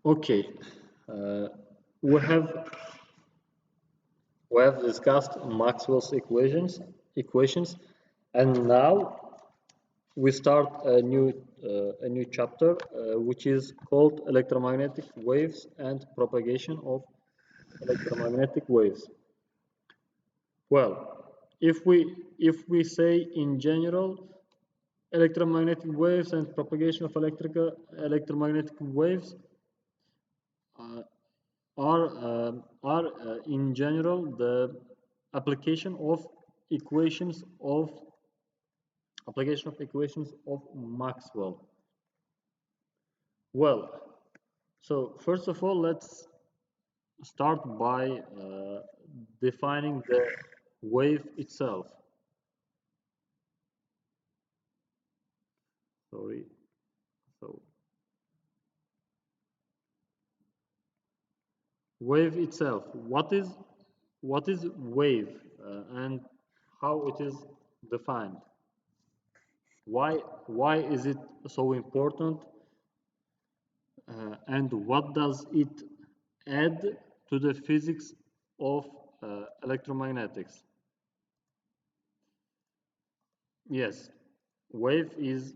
Okay, uh, we have we have discussed Maxwell's equations, and now we start a new chapter, which is called electromagnetic waves and propagation of electromagnetic waves. Well, if we say in general, electromagnetic waves and propagation of electromagnetic waves uh, are in general the application of equations of Maxwell. Well, so first of all, let's start by defining the wave itself. Sorry. So wave itself. What is wave and how it is defined? Why is it so important? And what does it add to the physics of electromagnetics? Yes, wave is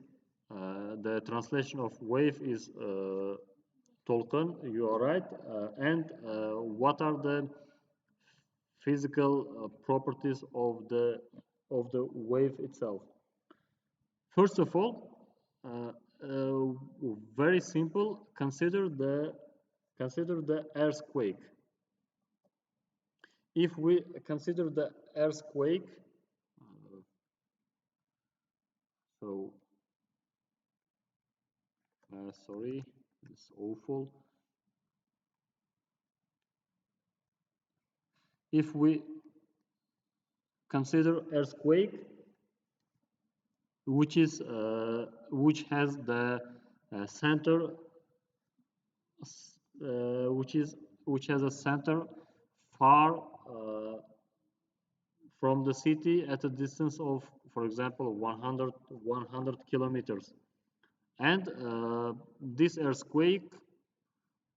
the translation of wave is Tolkien. You are right. And what are the physical properties of the wave itself? First of all, very simple. Consider the earthquake. If we consider the earthquake, so sorry, it's awful. If we consider earthquake, which has the center, which has a center far from the city at a distance of, for example, 100 kilometers. And this earthquake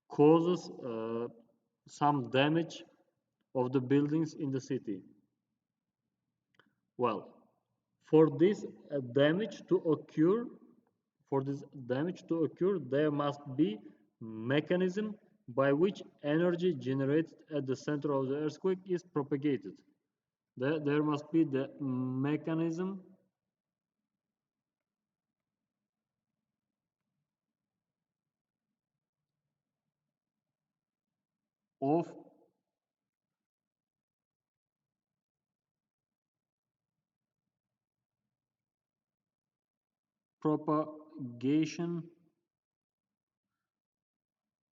causes some damage of the buildings in the city. Well, for this damage to occur, there must be mechanism by which energy generated at the center of the earthquake is propagated. There must be the mechanism of propagation.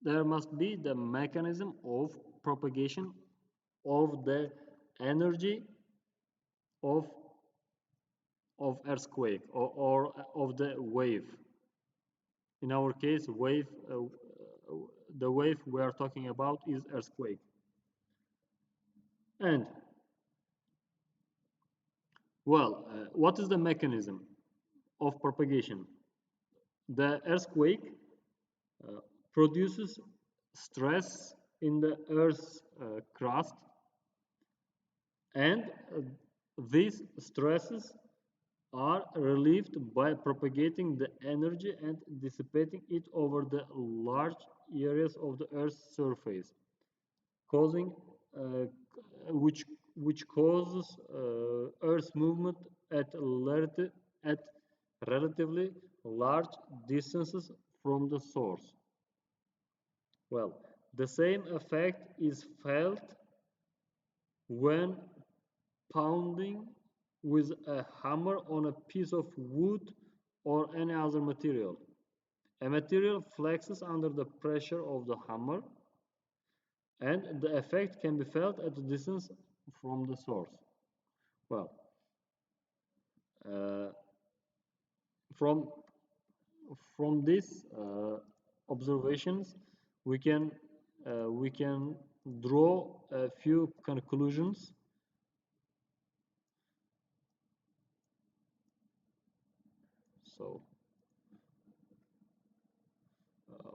There must be the mechanism of propagation of the energy of earthquake, or of the wave. In our case, the wave we are talking about is earthquake. And well, what is the mechanism of propagation? The earthquake produces stress in the Earth's crust, and these stresses are relieved by propagating the energy and dissipating it over the large areas of the Earth's surface, causing which causes Earth's movement at relatively large distances from the source. Well, the same effect is felt when pounding with a hammer on a piece of wood or any other material. A material flexes under the pressure of the hammer, and the effect can be felt at a distance from the source. Well, uh, from these observations, we can draw a few conclusions. So,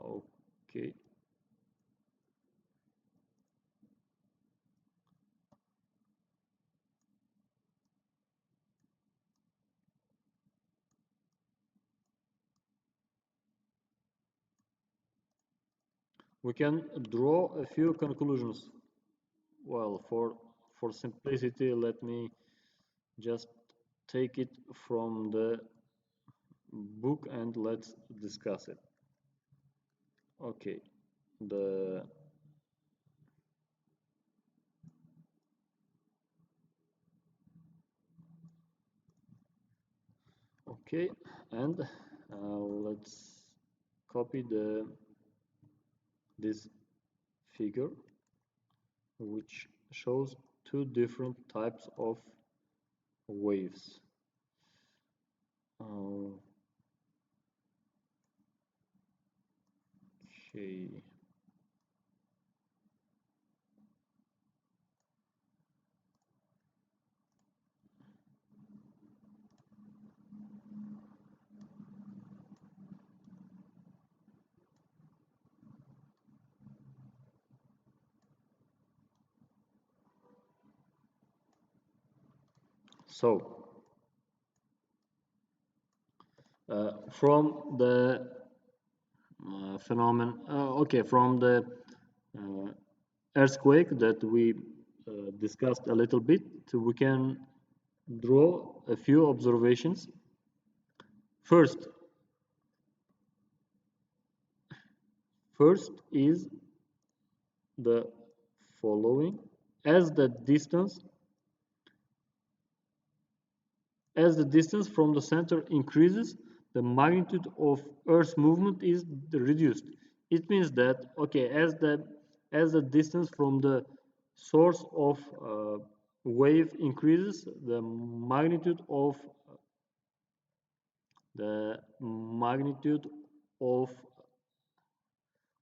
okay. we can draw a few conclusions. Well, for simplicity, let me just take it from the book and let's discuss it. Okay, the okay, and let's copy this figure, which shows two different types of waves. Uh, okay. So, from the phenomenon, okay, from the uh, earthquake that we discussed a little bit, we can draw a few observations. First is the following: as the distance as the distance from the center increases, the magnitude of Earth's movement is reduced. It means that, okay, as the distance from the source of wave increases, the magnitude of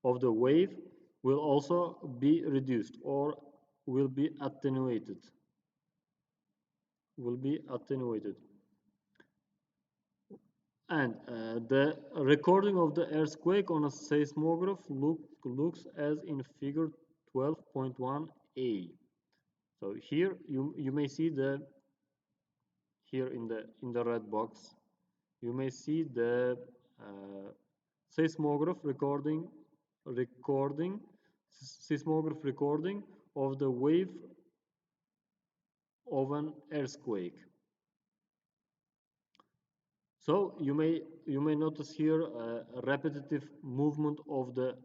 of the wave will also be reduced or will be attenuated. Will be attenuated. And the recording of the earthquake on a seismograph looks as in figure 12.1a. So here you may see here in the red box, you may see the seismograph recording seismograph recording of the wave of an earthquake. So you may notice here a repetitive movement of the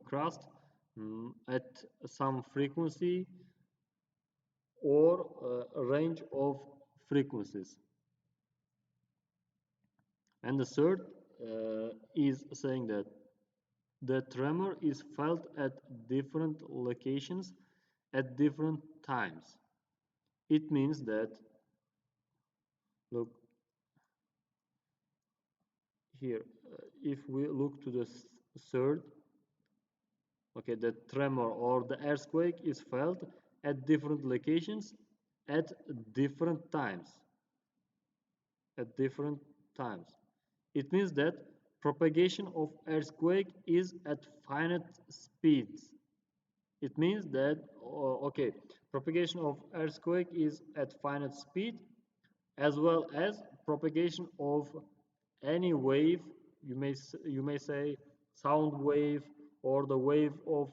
crust at some frequency or a range of frequencies. And the third is saying that the tremor is felt at different locations at different times. It means that, look here, if we look to the third, okay, the tremor or the earthquake is felt at different locations at different times. At different times. It means that propagation of earthquake is at finite speeds. It means that, okay, propagation of earthquake is at finite speed, as well as propagation of any wave. You may say sound wave, or the wave of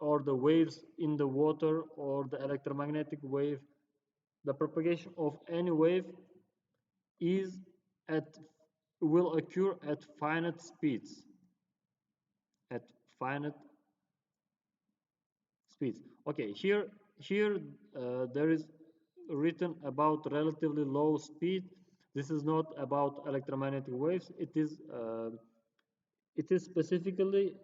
or the waves in the water, or the electromagnetic wave. The propagation of any wave is at will occur at finite speeds. At finite speeds. Okay, here there is written about relatively low speed. This is not about electromagnetic waves. It is specifically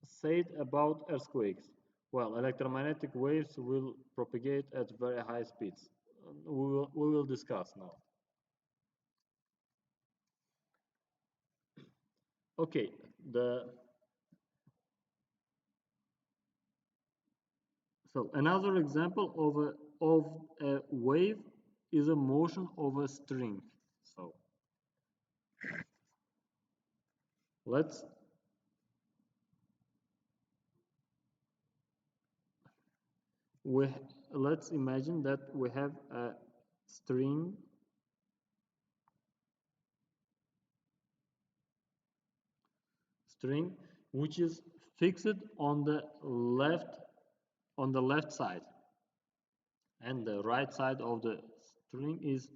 said about earthquakes. Well, electromagnetic waves will propagate at very high speeds. We will discuss now. Okay, so another example of a wave is a motion of a string. So let's we let's imagine that we have a string string which is fixed on the left side, and the right side of the string is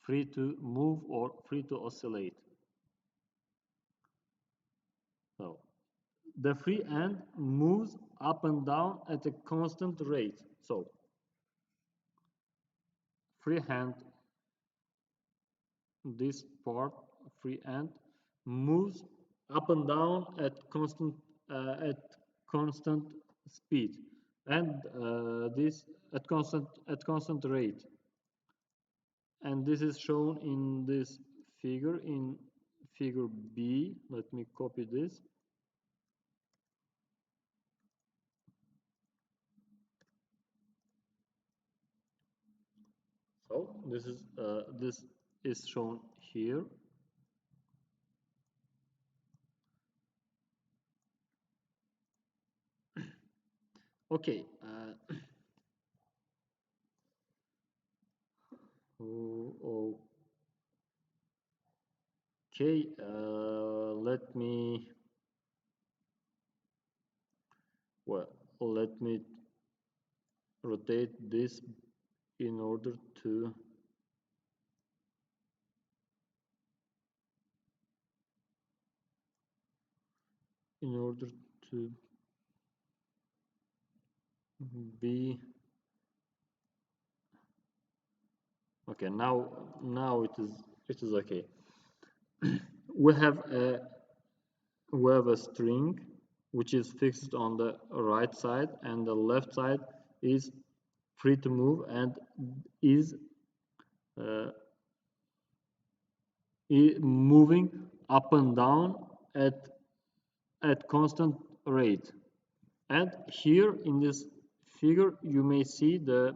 free to move or free to oscillate. So the free end moves up and down at a constant rate. So free hand, this part, free end, moves up and down at constant speed, and this at constant rate. And this is shown in this figure, in figure B. Let me copy this. So this is shown here. Okay. Oh, okay. Let me. Well, let me rotate this in order to in order to be okay. Now it is okay. we have a we have a string which is fixed on the right side, and the left side is free to move and is uh, moving up and down at constant rate. And here in this figure you may see the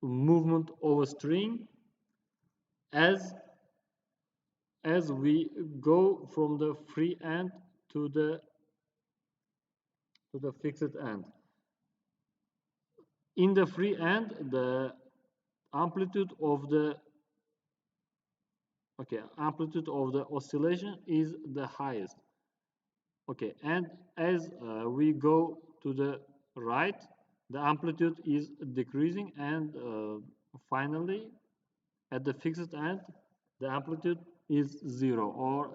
movement of a string as we go from the free end to the fixed end. In the free end, the amplitude of the oscillation is the highest. Okay, and as we go to the right, the amplitude is decreasing, and finally at the fixed end the amplitude is zero, or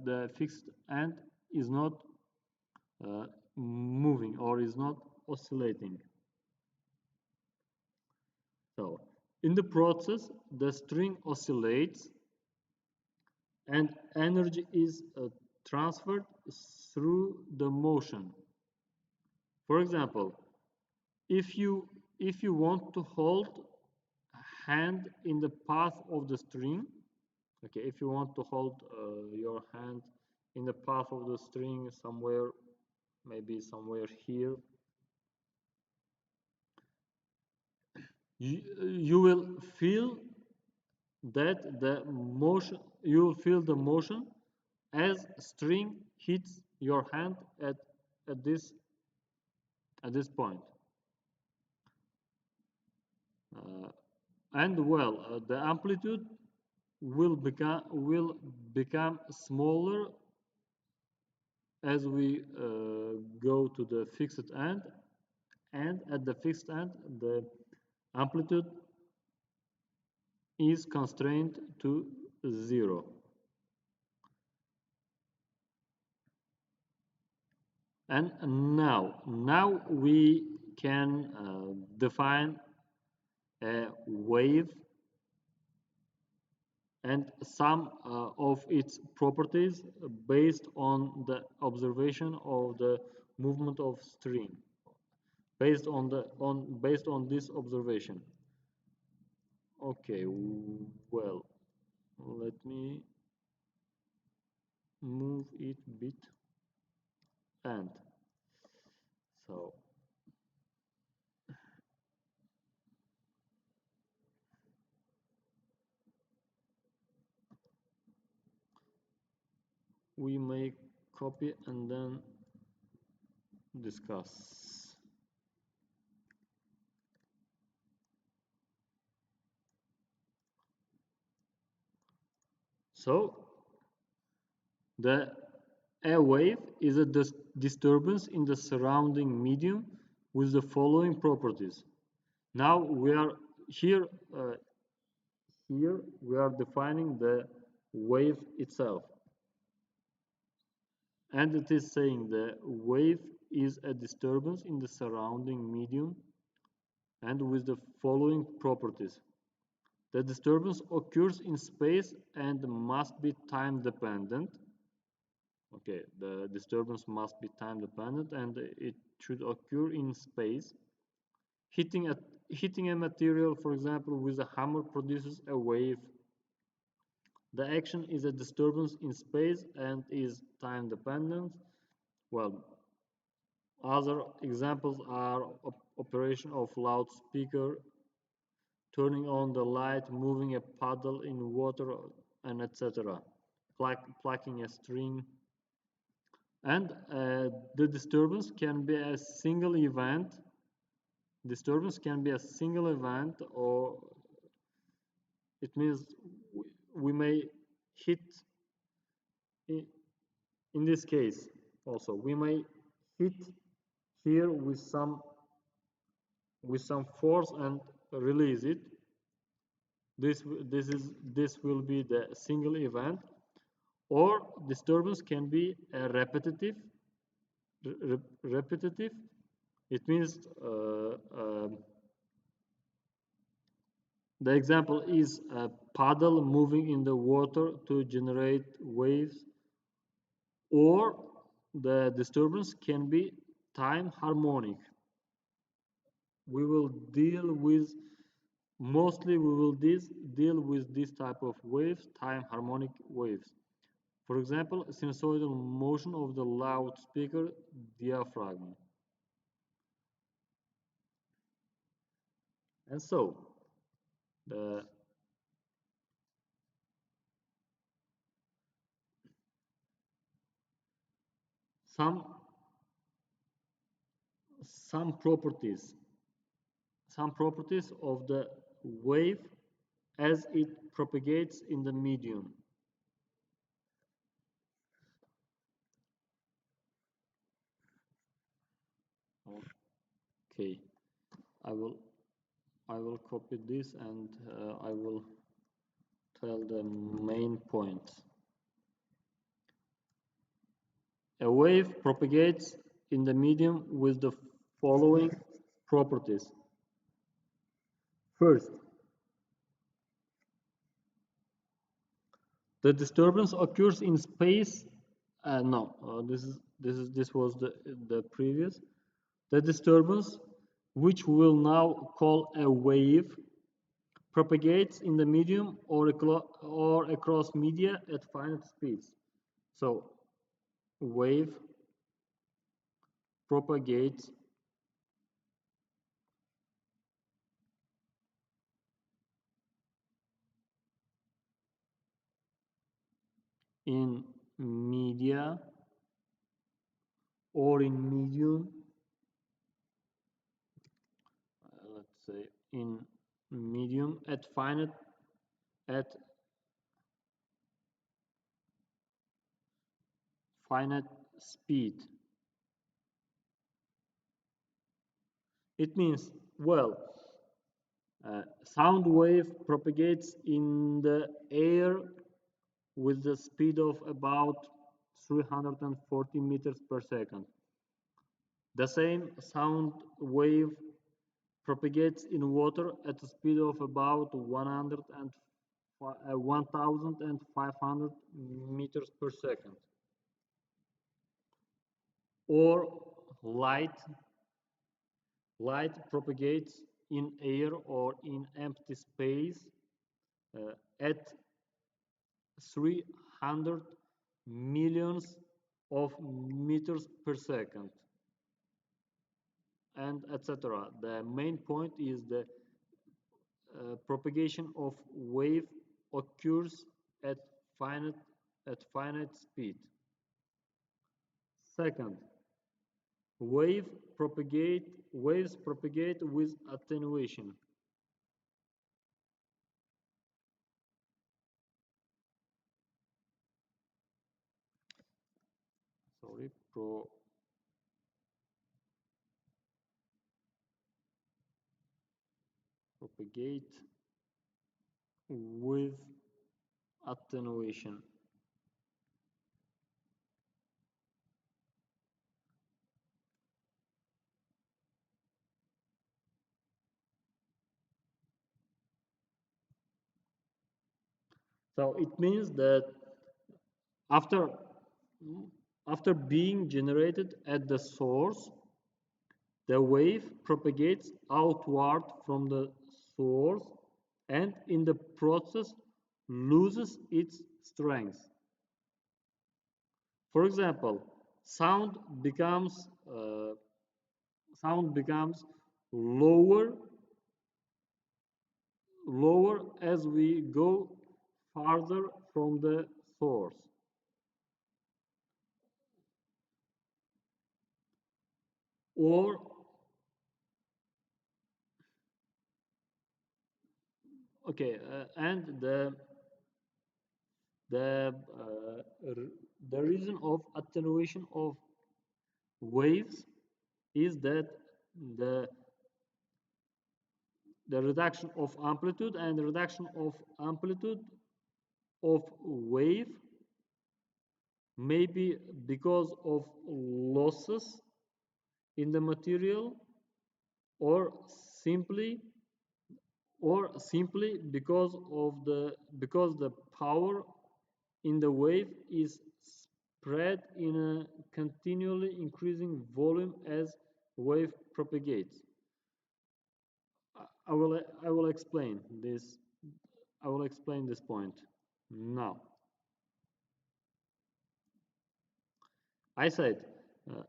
the fixed end is not moving or is not oscillating. So in the process the string oscillates and energy is transferred through the motion. For example, if you want to hold a hand in the path of the string, okay, if you want to hold your hand in the path of the string somewhere, maybe somewhere here, you will feel that the motion, you will feel the motion as string hits your hand at this point. Uh, and well, the amplitude will become smaller as we go to the fixed end, and at the fixed end the amplitude is constrained to 0. And now we can define a wave and some of its properties based on the observation of the movement of string, based on this observation. Okay, well, let me move it bit, and so we may copy and then discuss. So The A wave is a disturbance in the surrounding medium with the following properties. Now we are here. Here we are defining the wave itself, and it is saying the wave is a disturbance in the surrounding medium and with the following properties. The disturbance occurs in space and must be time dependent. Okay, the disturbance must be time dependent and it should occur in space. Hitting a material, for example, with a hammer produces a wave. The action is a disturbance in space and is time dependent. Well, other examples are operation of loudspeaker, turning on the light, moving a puddle in water, and etc. Plucking a string. And the disturbance can be a single event. Disturbance can be a single event, or it means we may hit, in this case also, we may hit here with some force and release it. This will be the single event, or disturbance can be a repetitive. It means the example is a paddle moving in the water to generate waves, or the disturbance can be time harmonic. We will deal with Mostly we will deal with this type of waves, time harmonic waves. For example, sinusoidal motion of the loudspeaker diaphragm. And so, the some some properties of the wave as it propagates in the medium. Okay, I will copy this and I will tell the main points. A wave propagates in the medium with the following properties. First, the disturbance occurs in space. This was the previous. The disturbance, which we will now call a wave, propagates in the medium or across media at finite speeds. So, wave propagates in media or in medium, let's say in medium at finite speed. It means, well, sound wave propagates in the air with the speed of about 340 meters per second. The same sound wave propagates in water at a speed of about 1,500 meters per second. Or light propagates in air or in empty space at 300 millions of meters per second, and etc. The main point is the propagation of wave occurs at finite speed. Second, waves propagate with attenuation. sorry, propagate with attenuation. So it means that after after being generated at the source, the wave propagates outward from the source and in the process loses its strength. For example, sound becomes uh, sound becomes lower lower as we go farther from the source. Or okay, and the the reason of attenuation of waves is that the the reduction of amplitude and the reduction of amplitude of wave may be because of losses in the material or simply simply because the power in the wave is spread in a continually increasing volume as wave propagates. I will explain this. I will explain this point now. I said uh,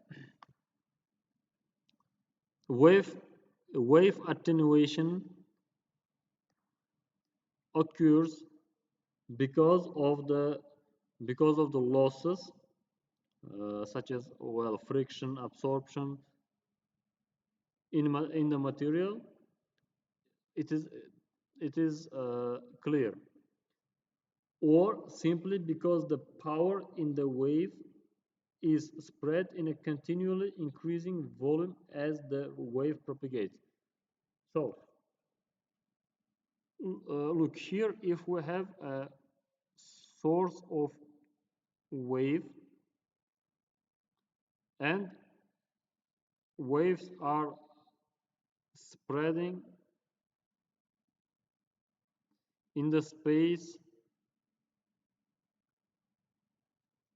wave wave attenuation occurs because of the losses such as well friction absorption in the material. It is clear, or simply because the power in the wave is spread in a continually increasing volume as the wave propagates. So look here, if we have a source of wave and waves are spreading in the space,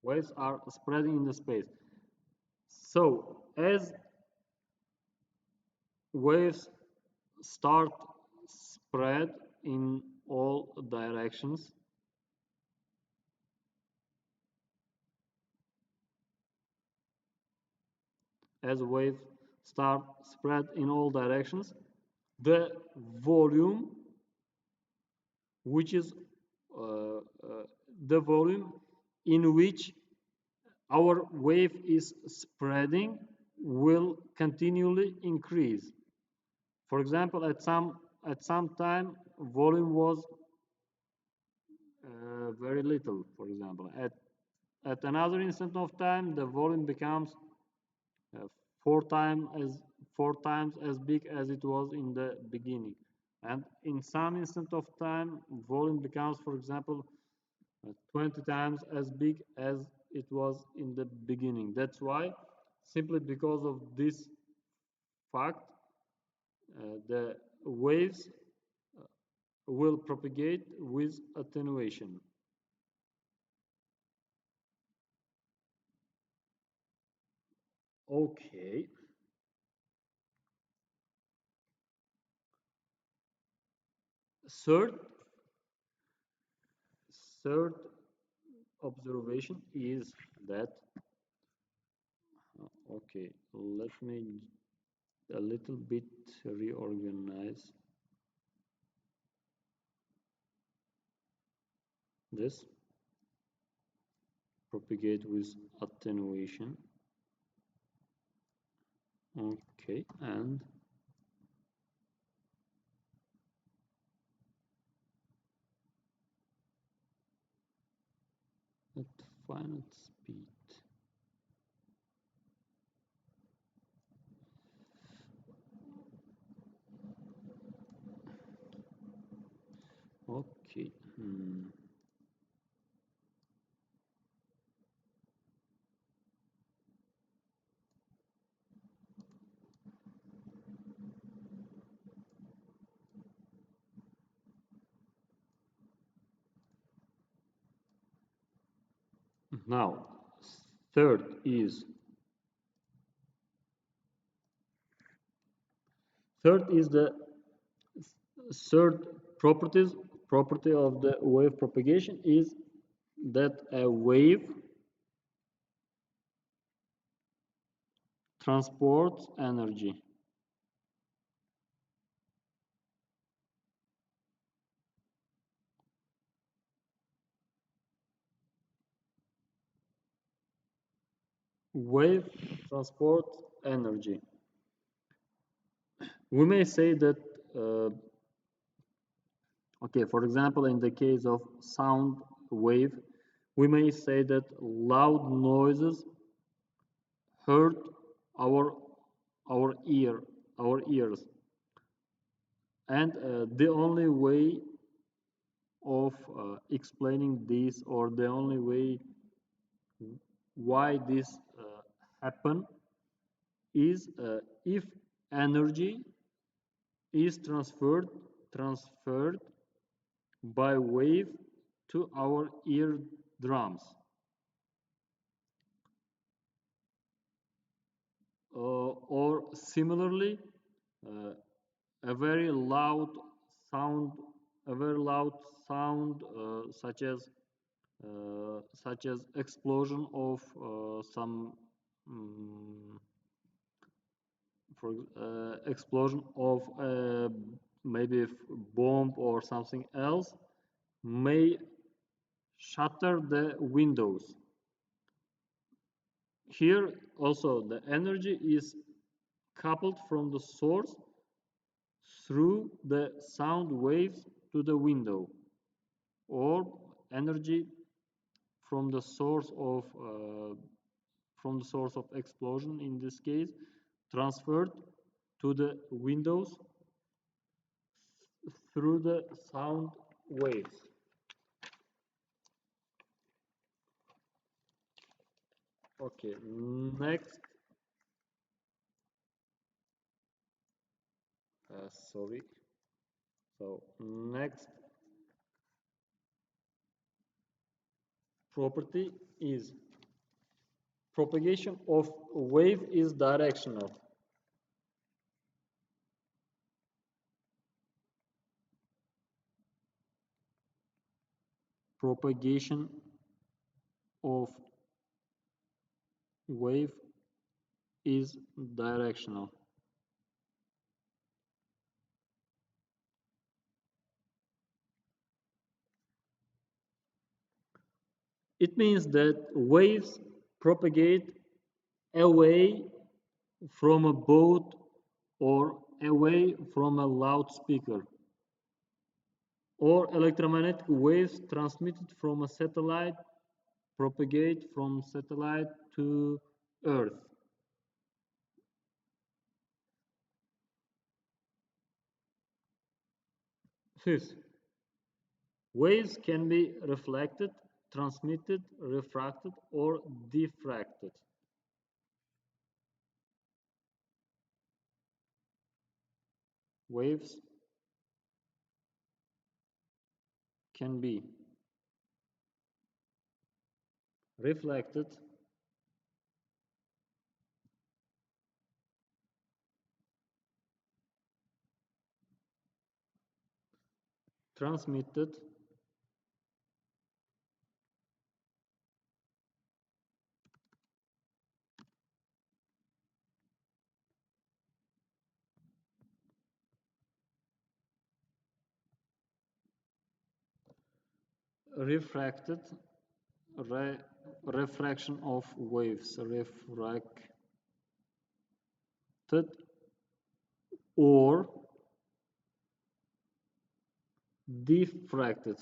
waves are spreading in the space. So as waves start spread in all directions, as waves start spread in all directions, the volume, which is uh, uh, the volume in which our wave is spreading, will continually increase. For example, at some time, volume was very little. For example, at another instant of time, the volume becomes uh, four times as four times as big as it was in the beginning. And in some instant of time, volume becomes, for example, 20 times as big as it was in the beginning. That's why, simply because of this fact, the waves will propagate with attenuation. Okay. Third, third observation is that okay, let me a little bit reorganize this. Propagate with attenuation. Okay, and at finite speed. Okay. Now, third is third is the third property of the wave propagation is that a wave transports energy. Wave transports energy. We may say that, okay, for example, in the case of sound wave, we may say that loud noises hurt our our ears, and the only way of explaining this, or the only way why this happen, is if energy is transferred by wave to our eardrums. Or similarly, uh, a very loud sound, a very loud sound, such as explosion of some um, for explosion of maybe bomb or something else, may shatter the windows. Here also the energy is coupled from the source through the sound waves to the window, or energy from the source of explosion, in this case, transferred to the windows through the sound waves. Okay, next, sorry. So next property is propagation of wave is directional. Propagation of wave is directional. It means that waves propagate away from a boat or away from a loudspeaker, or electromagnetic waves transmitted from a satellite propagate from satellite to Earth. Fifth, waves can be reflected, transmitted, refracted, or diffracted. Waves can be reflected, transmitted, refracted, re refraction of waves, refracted, or diffracted.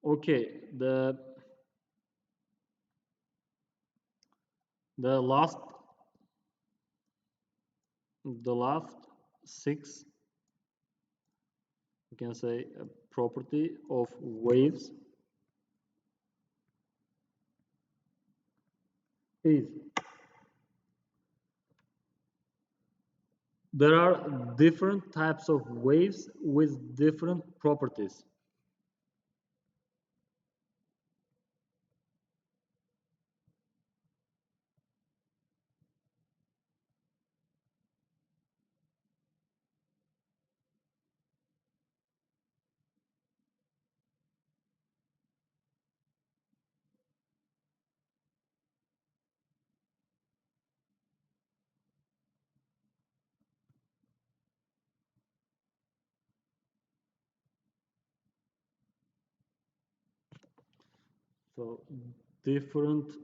Okay, the last the last six, you can say, property of waves is there are different types of waves with different properties. So different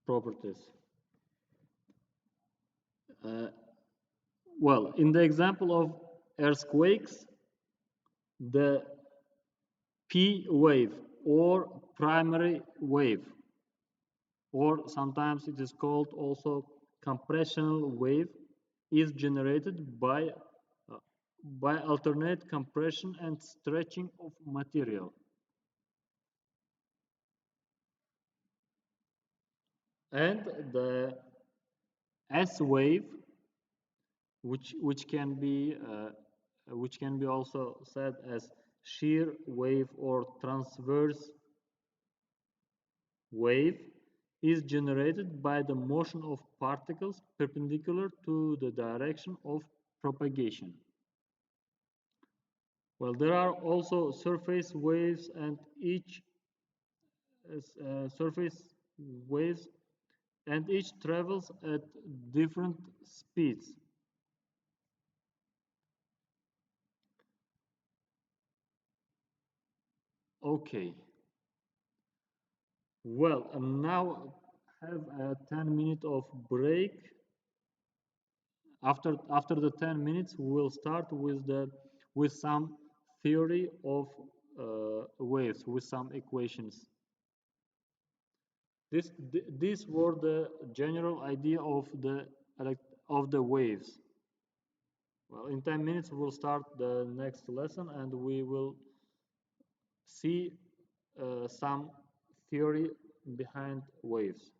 properties. Uh, well, in the example of earthquakes, the P wave or primary wave, or sometimes it is called also compressional wave, is generated uh, by alternate compression and stretching of material. And the S wave, which can be also said as shear wave or transverse wave, is generated by the motion of particles perpendicular to the direction of propagation. Well, there are also surface waves, and each surface waves and each travels at different speeds. Okay. Well, now have a 10-minute of break. After the 10 minutes, we'll start with some theory of waves, with some equations. These were the general idea of the waves. Well, in 10 minutes, we'll start the next lesson, and we will see some theory behind waves.